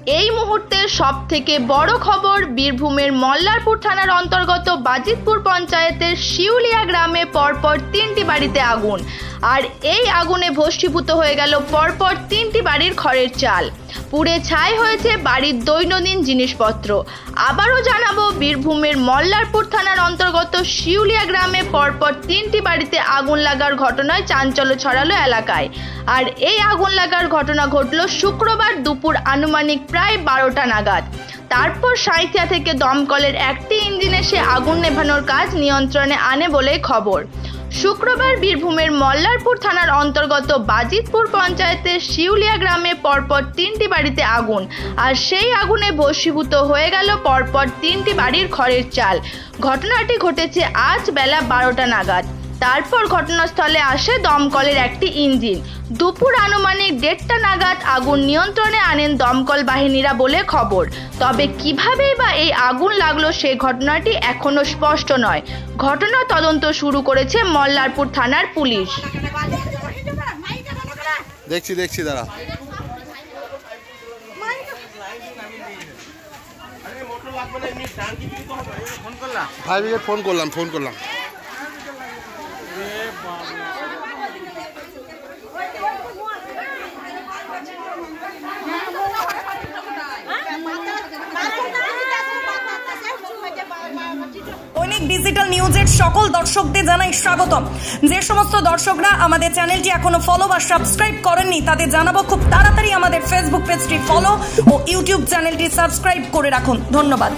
এই মুহূর্তে সবথেকে বড় খবর, বীরভূমের মল্লারপুর থানার অন্তর্গত বাজিতপুর পঞ্চায়েতের শিউলিয়া গ্রামে পরপর 3টি বাড়িতে আগুন। আর এই আগুনে ভস্মীভূত হয়ে গেল পরপর 3টি বাড়ির খড়ের চাল। পুড়ে ছাই হয়েছে বাড়ির দৈনন্দিন জিনিসপত্র। আবারও জানাবো, বীরভূমের মল্লারপুর থানার অন্তর্গত শিউলিয়া গ্রামে পরপর 3টি বাড়িতে আগুন লাগার ঘটনায় চাঞ্চল্য ছড়ালো এলাকায়। আর এই আগুন লাগার ঘটনা ঘটল শুক্রবার দুপুর আনুমানিক প্রায় 12টা নাগাদ। তারপর সাঁইথিয়া থেকে দমকলের একটি ইঞ্জিন এসে আগুন নেভানোর কাজ নিয়ন্ত্রণে আনে বলে খবর। শুক্রবার বীরভূমের মল্লারপুর থানার অন্তর্গত বাজিতপুর পঞ্চায়েতের শিউলিয়া গ্রামে পরপর 3টি বাড়িতে আগুন। আর সেই আগুনে ভস্মীভূত হয়ে গেল পরপর 3টি বাড়ির খড়ের চাল। ঘটনাটি ঘটেছে আজ বেলা 12টা নাগাদ। তারপর ঘটনাস্থলে আসে দমকলের একটি ইঞ্জিন। দুপুর আনুমানিক 1:30টা নাগাদ আগুন নিয়ন্ত্রণে আনেন দমকল বাহিনীরা বলে খবর। তবে কিভাবেই বা এই আগুন লাগলো সেই ঘটনাটি এখনো স্পষ্ট নয়। ঘটনা তদন্ত শুরু করেছে মল্লারপুর থানার পুলিশ। দেখছি দাঁড়া। ফায়ার ব্রিগেড ফোন করলাম। দৈনিক ডিজিটাল নিউজের সকল দর্শকদের জানাই স্বাগতম। যে সমস্ত দর্শকরা আমাদের চ্যানেলটি এখনো ফলো বা সাবস্ক্রাইব করেননি তাদের জানাবো খুব তাড়াতাড়ি আমাদের ফেসবুক পেজটি ফলো ও ইউটিউব চ্যানেলটি সাবস্ক্রাইব করে রাখুন। ধন্যবাদ।